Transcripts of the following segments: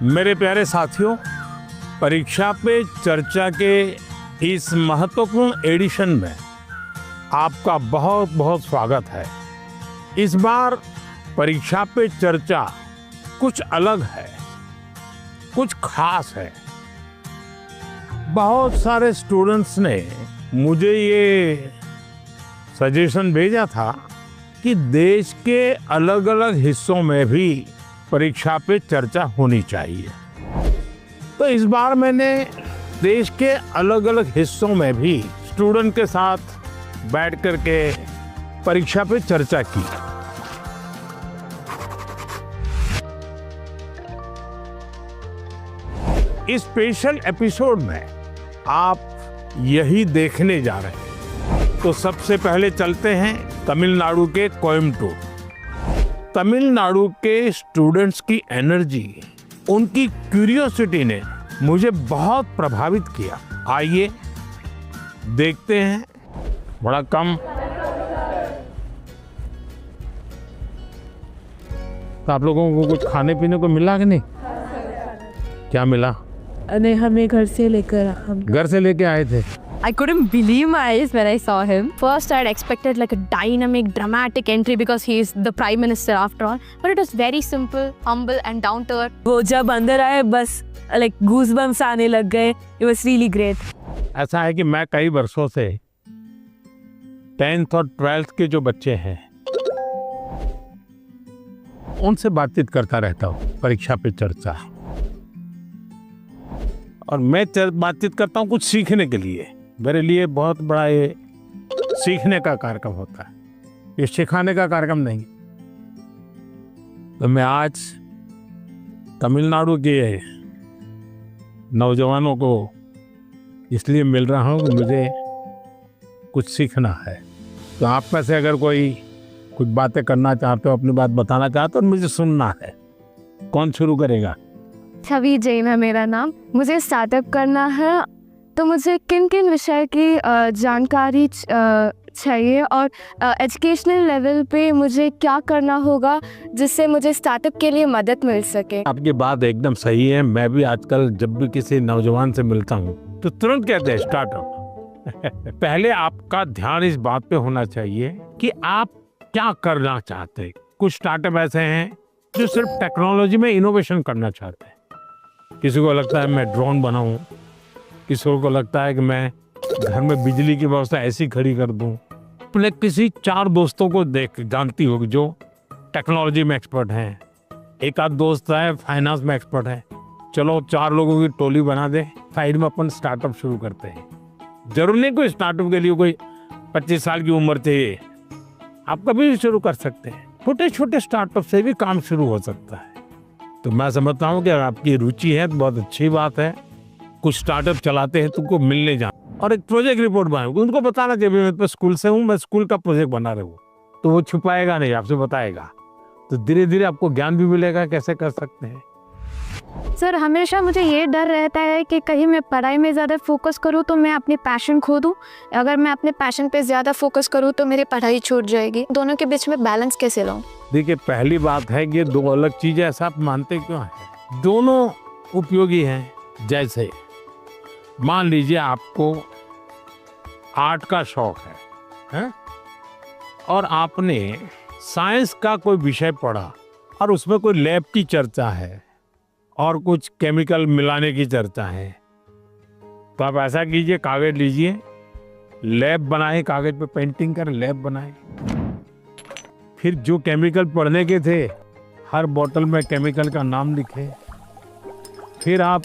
मेरे प्यारे साथियों, परीक्षा पे चर्चा के इस महत्वपूर्ण एडिशन में आपका बहुत बहुत स्वागत है। इस बार परीक्षा पे चर्चा कुछ अलग है, कुछ खास है। बहुत सारे स्टूडेंट्स ने मुझे ये सजेशन भेजा था कि देश के अलग अलग हिस्सों में भी परीक्षा पे चर्चा होनी चाहिए। तो इस बार मैंने देश के अलग अलग हिस्सों में भी स्टूडेंट के साथ बैठ करके परीक्षा पे चर्चा की। इस स्पेशल एपिसोड में आप यही देखने जा रहे हैं। तो सबसे पहले चलते हैं तमिलनाडु के कोयम्बटूर। तमिलनाडु के स्टूडेंट्स की एनर्जी, उनकी क्यूरियोसिटी ने मुझे बहुत प्रभावित किया। आइए देखते हैं। बड़ा कम तो आप लोगों को कुछ खाने पीने को मिला कि नहीं? क्या मिला? नहीं, हमें घर से लेके आए थे। I couldn't believe my eyes when I saw him. First, I had expected like a dynamic, dramatic entry because he is the prime minister after all. But it was very simple, humble and down to earth. वो जब अंदर आए बस like goosebumps आने लग गए. It was really great. ऐसा है कि मैं कई वर्षों से 10th और 12th के जो बच्चे हैं उनसे बातचीत करता रहता हूँ परीक्षा पे चर्चा। और मैं बातचीत करता हूँ कुछ सीखने के लिए। मेरे लिए बहुत बड़ा ये सीखने का कार्यक्रम होता है, ये सिखाने का कार्यक्रम नहीं। तो मैं आज तमिलनाडु के नौजवानों को इसलिए मिल रहा हूँ कि मुझे कुछ सीखना है। तो आप में से अगर कोई कुछ बातें करना चाहते हो, अपनी बात बताना चाहते हो, मुझे सुनना है। कौन शुरू करेगा? छवि जैन है मेरा नाम। मुझे स्टार्टअप करना है, तो मुझे किन किन विषय की जानकारी चाहिए और एजुकेशनल लेवल पे मुझे क्या करना होगा जिससे मुझे स्टार्टअप के लिए मदद मिल सके। आपकी बात एकदम सही है। मैं भी आजकल जब भी किसी नौजवान से मिलता हूँ तो तुरंत कहते हैं स्टार्टअप। पहले आपका ध्यान इस बात पे होना चाहिए कि आप क्या करना चाहते हैं। कुछ स्टार्टअप ऐसे हैं जो सिर्फ टेक्नोलॉजी में इनोवेशन करना चाहते हैं। किसी को लगता है मैं ड्रोन बनाऊं, किसी को लगता है कि मैं घर में बिजली की व्यवस्था ऐसी खड़ी कर दूं। अपने किसी 4 दोस्तों को जानती होगी जो टेक्नोलॉजी में एक्सपर्ट हैं। एक आध दोस्त है फाइनेंस में एक्सपर्ट है। चलो 4 लोगों की टोली बना दे, साइड में अपन स्टार्टअप शुरू करते हैं। जरूर नहीं कोई स्टार्टअप के लिए कोई 25 साल की उम्र चाहिए, आप कभी भी शुरू कर सकते हैं। छोटे छोटे स्टार्टअप से भी काम शुरू हो सकता है। तो मैं समझता हूँ कि अगर आपकी रुचि है तो बहुत अच्छी बात है। कुछ स्टार्टअप चलाते हैं तुमको मिलने जाना और एक प्रोजेक्ट रिपोर्ट बनाओगे, उनको बताना चाहिए मैं तो स्कूल से हूँ, मैं स्कूल का प्रोजेक्ट बना रहा हूँ। तो वो छुपाएगा नहीं, आपसे बताएगा। तो धीरे धीरे आपको ज्ञान भी मिलेगा कैसे कर सकते हैं। सर, हमेशा मुझे ये डर रहता है कि कहीं मैं पढ़ाई में ज़्यादा फोकस करूँ तो मैं अपनी पैशन खो दूँ। अगर मैं अपने पैशन पे ज़्यादा फोकस करूँ तो मेरी पढ़ाई छूट जाएगी। दोनों के बीच में बैलेंस कैसे लाऊं? देखिए, पहली बात है कि ये 2 अलग चीजें, ऐसा आप मानते क्यों हैं? दोनों उपयोगी हैं। जैसे मान लीजिए आपको आर्ट का शौक है? और आपने साइंस का कोई विषय पढ़ा और उसमें कोई लैब की चर्चा है और कुछ केमिकल मिलाने की चर्चा है। तो आप ऐसा कीजिए, कागज लीजिए, लैब बनाए, कागज पे पेंटिंग कर लैब बनाए। फिर जो केमिकल पढ़ने के थे हर बोतल में केमिकल का नाम लिखे। फिर आप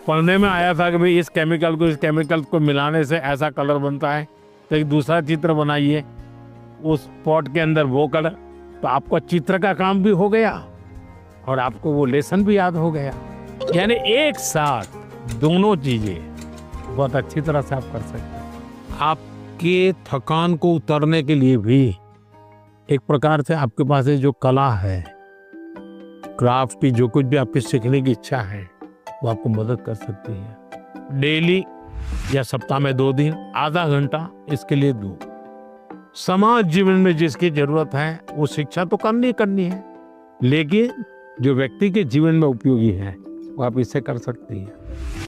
पढ़ने में आया था कि भाई इस केमिकल को मिलाने से ऐसा कलर बनता है, तो एक दूसरा चित्र बनाइए, उस पॉट के अंदर वो कलर। तो आपका चित्र का काम भी हो गया और आपको वो लेसन भी याद हो गया। यानी एक साथ दोनों चीजें बहुत अच्छी तरह से आप कर सकते हैं। आपके थकान को उतरने के लिए भी एक प्रकार से आपके पास जो कला है, क्राफ्ट की, जो कुछ भी आपकी सीखने की इच्छा है, वो आपको मदद कर सकती है। डेली या सप्ताह में 2 दिन आधा घंटा इसके लिए दो। समाज जीवन में जिसकी जरूरत है वो शिक्षा तो करनी है, लेकिन जो व्यक्ति के जीवन में उपयोगी है वो आप इससे कर सकती हैं।